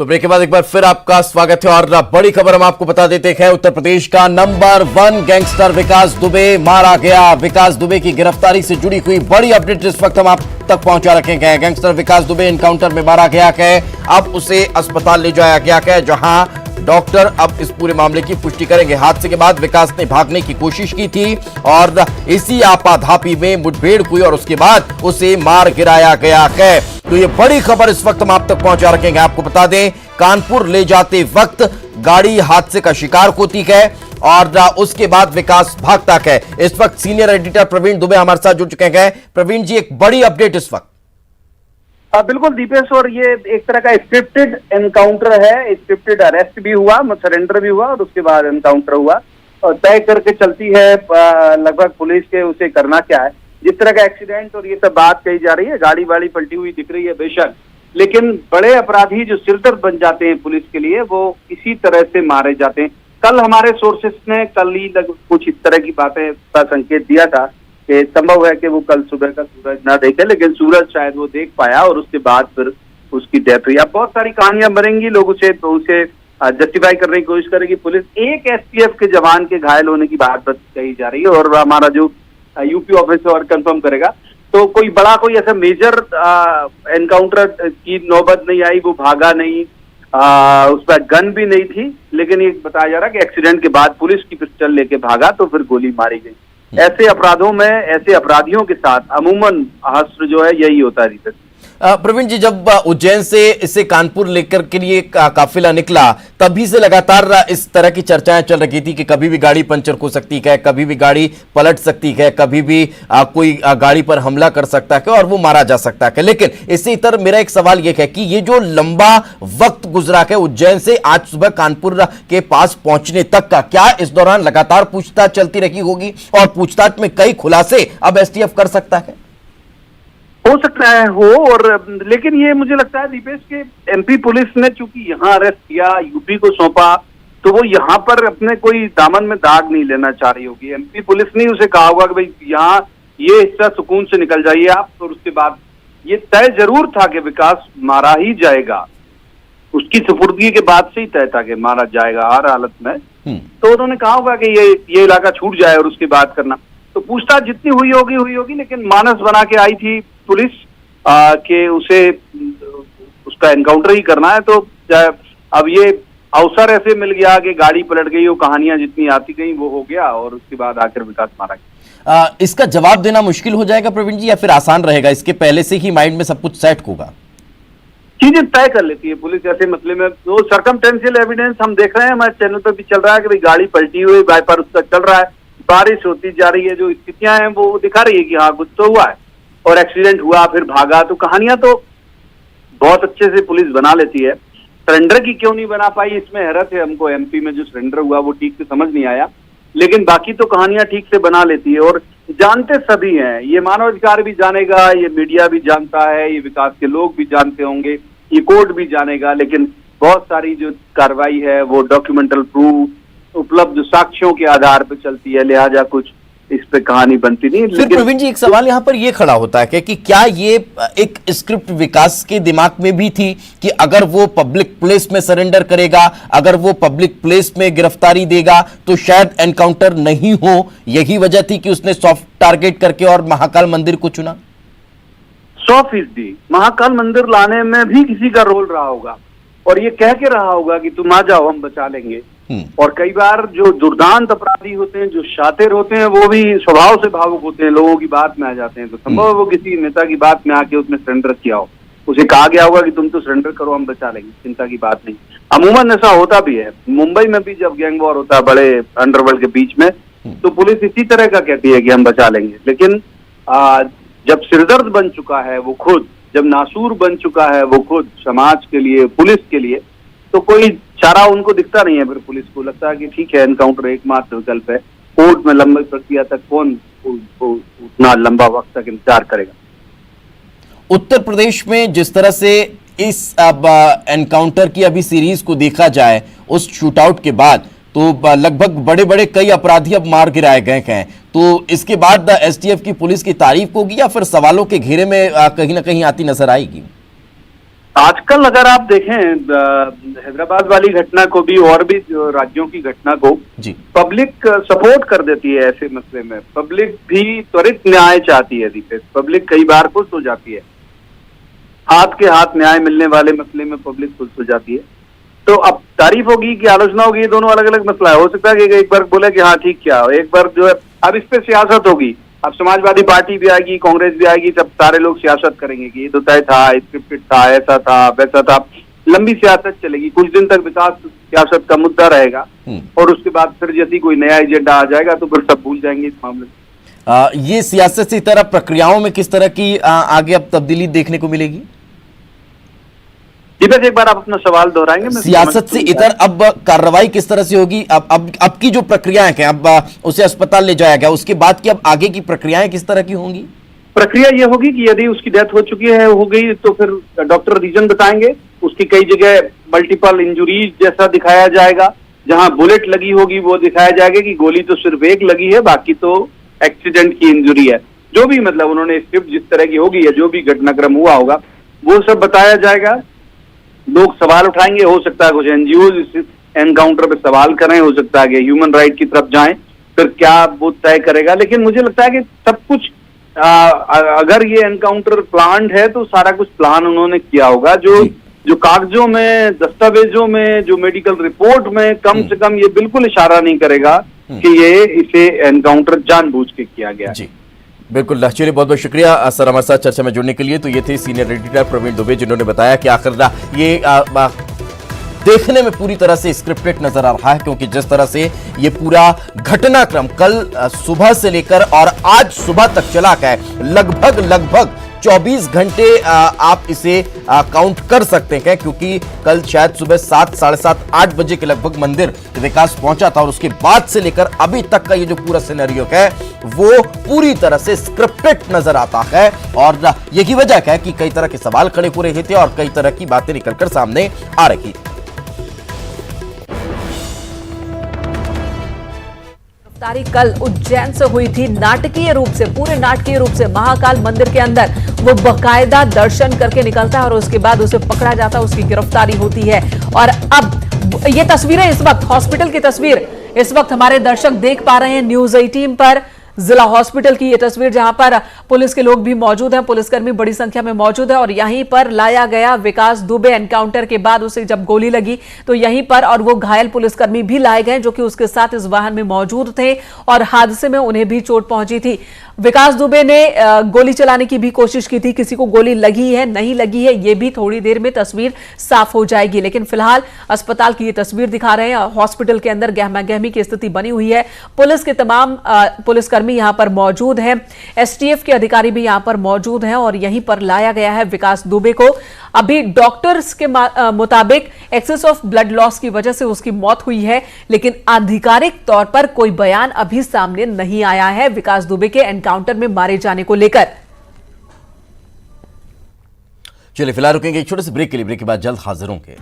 तो ब्रेक के बाद एक बार फिर आपका स्वागत है और बड़ी खबर हम आपको बता देते हैं। उत्तर प्रदेश का नंबर 1 गैंगस्टर विकास दुबे मारा गया। विकास दुबे की गिरफ्तारी से जुड़ी हुई बड़ी अपडेट इस वक्त हम आप तक पहुंचा रखेंगे। गैंगस्टर विकास दुबे एनकाउंटर में मारा गया है। अब उसे अस्पताल ले जाया गया है, जहां डॉक्टर अब इस पूरे मामले की पुष्टि करेंगे। हादसे के बाद विकास ने भागने की कोशिश की थी और इसी आपाधापी में मुठभेड़ हुई और उसके बाद उसे मार गिराया गया है। तो ये बड़ी खबर इस वक्त हम आप तक पहुंचा रखेंगे। आपको बता दें, कानपुर ले जाते वक्त गाड़ी हादसे का शिकार होती है और उसके बाद विकास भागता है। इस वक्त सीनियर एडिटर प्रवीण दुबे हमारे साथ जुड़ चुके हैं। प्रवीण जी, एक बड़ी अपडेट इस वक्त। बिल्कुल दीपेश, और ये एक तरह का स्क्रिप्टेड एनकाउंटर है। स्क्रिप्टेड अरेस्ट भी हुआ, सरेंडर भी हुआ और उसके बाद एनकाउंटर हुआ और तय करके चलती है लगभग पुलिस के उसे करना क्या है। जिस तरह का एक्सीडेंट और ये सब बात कही जा रही है, गाड़ी वाड़ी पलटी हुई दिख रही है बेशक, लेकिन बड़े अपराधी जो सिरदर्द बन जाते हैं पुलिस के लिए, वो इसी तरह से मारे जाते हैं। कल हमारे सोर्सेस ने कल ही कुछ इस तरह की बातें का संकेत दिया था कि संभव है कि वो कल सुबह का सूरज ना देखे, लेकिन सूरज शायद वो देख पाया और उसके बाद फिर उसकी डेथ हुई। अब बहुत सारी कहानियां बनेंगी, लोग उसे जस्टिफाई करने की कोशिश करेगी पुलिस। एक एसटीएफ के जवान के घायल होने की बात कही जा रही है और हमारा जो यूपी ऑफिस और कंफर्म करेगा। तो कोई बड़ा कोई ऐसा मेजर एनकाउंटर की नौबत नहीं आई, वो भागा नहीं, उस पर गन भी नहीं थी, लेकिन ये बताया जा रहा है कि एक्सीडेंट के बाद पुलिस की पिस्टल लेके भागा तो फिर गोली मारी गई। ऐसे अपराधों में, ऐसे अपराधियों के साथ अमूमन हश्र जो है यही होता है। प्रवीण जी, जब उज्जैन से इसे कानपुर लेकर के लिए काफिला निकला, तभी से लगातार इस तरह की चर्चाएं चल रही थी कि कभी भी गाड़ी पंचर हो सकती है, कभी भी गाड़ी पलट सकती है, कभी भी कोई गाड़ी पर हमला कर सकता है और वो मारा जा सकता है। लेकिन इससे इतर मेरा एक सवाल ये है कि ये जो लंबा वक्त गुजरा है उज्जैन से आज सुबह कानपुर के पास पहुंचने तक का, क्या इस दौरान लगातार पूछताछ चलती रही होगी और पूछताछ में कई खुलासे अब एसटीएफ कर सकता है? हो सकता है हो, और लेकिन ये मुझे लगता है दीपेश के एमपी पुलिस ने चूंकि यहाँ अरेस्ट किया, यूपी को सौंपा, तो वो यहाँ पर अपने कोई दामन में दाग नहीं लेना चाह रही होगी। एमपी पुलिस ने उसे कहा होगा कि भाई यहाँ ये हिस्सा सुकून से निकल जाइए आप, और उसके बाद ये तय जरूर था कि विकास मारा ही जाएगा। उसकी सुपुर्दगी के बाद से ही तय था कि मारा जाएगा हर हालत में। तो उन्होंने कहा होगा कि ये इलाका छूट जाए और उसके बाद करना। तो पूछताछ जितनी हुई होगी, लेकिन मानस बना के आई थी पुलिस के उसे उसका एनकाउंटर ही करना है। तो अब ये अवसर ऐसे मिल गया कि गाड़ी पलट गई, वो कहानियां जितनी आती गई वो हो गया और उसके बाद आकर विकास मारा गया। इसका जवाब देना मुश्किल हो जाएगा प्रवीण जी, या फिर आसान रहेगा? इसके पहले से ही माइंड में सब कुछ सेट होगा? चीजें तय कर लेती है पुलिस ऐसे मसले में। तो सर्कमटेंशियल एविडेंस हम देख रहे हैं, हमारे चैनल पर भी चल रहा है कि भाई गाड़ी पलटी हुई, बाईपास उसका चल रहा है, बारिश होती जा रही है, जो स्थितियां हैं वो दिखा रही है कि हाँ कुछ तो हुआ है और एक्सीडेंट हुआ फिर भागा। तो कहानियां तो बहुत अच्छे से पुलिस बना लेती है। सरेंडर की क्यों नहीं बना पाई, इसमें हैरत है हमको। एमपी में जो सरेंडर हुआ वो ठीक से समझ नहीं आया, लेकिन बाकी तो कहानियां ठीक से बना लेती है और जानते सभी हैं। ये मानवाधिकार भी जानेगा, ये मीडिया भी जानता है, ये विकास के लोग भी जानते होंगे, ये कोर्ट भी जानेगा, लेकिन बहुत सारी जो कार्रवाई है वो डॉक्यूमेंटल प्रूफ, उपलब्ध साक्ष्यों के आधार पर चलती है, लिहाजा कुछ इस पे कहानी बनती नहीं। फिर प्रवीण जी, एक सवाल यहाँ पर ये खड़ा होता है कि क्या ये एक स्क्रिप्ट विकास के दिमाग में भी थी कि अगर वो पब्लिक प्लेस में सरेंडर करेगा, अगर वो पब्लिक प्लेस में गिरफ्तारी देगा तो शायद एनकाउंटर नहीं हो? यही वजह थी कि उसने सॉफ्ट टारगेट करके और महाकाल मंदिर को चुना? 100% महाकाल मंदिर लाने में भी किसी का रोल रहा होगा और ये कह के रहा होगा कि तुम आ जाओ हम बचा लेंगे। और कई बार जो दुर्दांत अपराधी होते हैं, जो शातिर होते हैं, वो भी स्वभाव से भावुक होते हैं, लोगों की बात में आ जाते हैं। तो संभव है वो किसी नेता की बात में आके उसने सरेंडर किया हो, उसे कहा गया होगा कि तुम तो सरेंडर करो, हम बचा लेंगे, चिंता की बात नहीं। अमूमन ऐसा होता भी है, मुंबई में भी जब गैंग वॉर होता है बड़े अंडरवर्ल्ड के बीच में, तो पुलिस इसी तरह का कहती है कि हम बचा लेंगे। लेकिन जब सिरदर्द बन चुका है वो खुद, जब नासूर बन चुका है वो खुद समाज के लिए, पुलिस के लिए, तो कोई चारा उनको दिखता नहीं है। फिर पुलिस को लगता है कि ठीक है एनकाउंटर एकमात्र विकल्प है, कोर्ट में लंबी प्रक्रिया तक कौन उतना लंबा वक्त तक इंतजार करेगा। उत्तर प्रदेश में जिस तरह से इस अब एनकाउंटर की अभी सीरीज को देखा जाए, उस शूटआउट के बाद तो लगभग बड़े बड़े कई अपराधी अब मार गिराए गए हैं, तो इसके बाद एसटीएफ की पुलिस की तारीफ होगी या फिर सवालों के घेरे में कहीं ना कहीं आती नजर आएगी? आजकल अगर आप देखें हैदराबाद वाली घटना को भी और भी जो राज्यों की घटना को जी पब्लिक सपोर्ट कर देती है ऐसे मसले में। पब्लिक भी त्वरित न्याय चाहती है दीपेश। पब्लिक कई बार खुश हो जाती है, हाथ के हाथ न्याय मिलने वाले मसले में पब्लिक खुश हो जाती है। तो अब तारीफ होगी कि आलोचना होगी, ये दोनों अलग अलग मसला है। हो सकता है कि एक बार बोले कि हाँ ठीक किया, एक बार जो है अब इस पे सियासत होगी। अब समाजवादी पार्टी भी आएगी, कांग्रेस भी आएगी, सब सारे लोग सियासत करेंगे कि ये तो तय था, स्क्रिप्टेड था, ऐसा था वैसा था। लंबी सियासत चलेगी, कुछ दिन तक विकास सियासत का मुद्दा रहेगा और उसके बाद फिर यदि कोई नया एजेंडा आ जाएगा तो फिर सब भूल जाएंगे इस मामले में। ये सियासत से इतर प्रक्रियाओं में किस तरह की आगे अब तब्दीली देखने को मिलेगी? दीपेश एक बार आप अपना सवाल दोहराएंगे? सियासत से इतर अब कार्रवाई किस तरह से होगी? अब की जो प्रक्रियाएं हैं, अब उसे अस्पताल ले जाया गया, उसके बाद की अब आगे की प्रक्रियाएं किस तरह की होंगी? प्रक्रिया ये होगी कि यदि उसकी डेथ हो चुकी है, हो गई, तो फिर डॉक्टर रीजन बताएंगे। उसकी कई जगह मल्टीपल इंजुरीज जैसा दिखाया जाएगा, जहां बुलेट लगी होगी वो दिखाया जाएगा कि गोली तो सिर्फ एक लगी है, बाकी तो एक्सीडेंट की इंजुरी है। जो भी मतलब उन्होंने स्क्रिप्ट जिस तरह की होगी या जो भी घटनाक्रम हुआ होगा वो सब बताया जाएगा। लोग सवाल उठाएंगे, हो सकता है कुछ एनजीओ इस एनकाउंटर पे सवाल करें, हो सकता है कि ह्यूमन राइट की तरफ जाएं, फिर क्या वो तय करेगा। लेकिन मुझे लगता है कि सब कुछ अगर ये एनकाउंटर प्लान्ड है तो सारा कुछ प्लान उन्होंने किया होगा। जो कागजों में, दस्तावेजों में, जो मेडिकल रिपोर्ट में कम से कम ये बिल्कुल इशारा नहीं करेगा कि ये इसे एनकाउंटर जानबूझ के किया गया। जी बिल्कुल, चलिए बहुत बहुत शुक्रिया सर हमारे साथ चर्चा में जुड़ने के लिए। तो ये थे सीनियर एडिटर प्रवीण दुबे, जिन्होंने बताया कि आखिर ये देखने में पूरी तरह से स्क्रिप्टेड नजर आ रहा है, क्योंकि जिस तरह से ये पूरा घटनाक्रम कल सुबह से लेकर और आज सुबह तक चला गया, लगभग 24 घंटे आप इसे काउंट कर सकते हैं, क्योंकि कल शायद सुबह 7, साढ़े 7, 8 बजे के लगभग मंदिर विकास पहुंचा था और उसके बाद से लेकर अभी तक का ये जो पूरा सिनेरियो है वो पूरी तरह से स्क्रिप्टेड नजर आता है। और यही वजह है कि कई तरह के सवाल खड़े हो रहे थे और कई तरह की बातें निकलकर सामने आ रही। गिरफ्तारी कल उज्जैन से हुई थी, नाटकीय रूप से, पूरे नाटकीय रूप से महाकाल मंदिर के अंदर वो बकायदा दर्शन करके निकलता है और उसके बाद उसे पकड़ा जाता है, उसकी गिरफ्तारी होती है। और अब ये तस्वीरें, इस वक्त हॉस्पिटल की तस्वीर इस वक्त हमारे दर्शक देख पा रहे हैं न्यूज 18 पर, जिला हॉस्पिटल की ये तस्वीर जहां पर पुलिस के लोग भी मौजूद हैं, पुलिसकर्मी बड़ी संख्या में मौजूद है और यहीं पर लाया गया विकास दुबे। एनकाउंटर के बाद उसे जब गोली लगी तो यहीं पर, और वो घायल पुलिसकर्मी भी लाए गए जो कि उसके साथ इस वाहन में मौजूद थे और हादसे में उन्हें भी चोट पहुंची थी। विकास दुबे ने गोली चलाने की भी कोशिश की थी, किसी को गोली लगी है नहीं लगी है ये भी थोड़ी देर में तस्वीर साफ हो जाएगी, लेकिन फिलहाल अस्पताल की ये तस्वीर दिखा रहे हैं। हॉस्पिटल के अंदर गहमा-गहमी की स्थिति बनी हुई है, पुलिस के तमाम पुलिसकर्मी यहां पर मौजूद हैं, एसटीएफ के अधिकारी भी यहां पर मौजूद हैं और यहीं पर लाया गया है विकास दुबे को। अभी डॉक्टर्स के मुताबिक एक्सेस ऑफ ब्लड लॉस की वजह से उसकी मौत हुई है, लेकिन आधिकारिक तौर पर कोई बयान अभी सामने नहीं आया है विकास दुबे के एनकाउंटर में मारे जाने को लेकर। चलिए फिलहाल रुकेंगे एक छोटे से ब्रेक के लिए, ब्रेक के बाद जल्द हाजिर होंगे।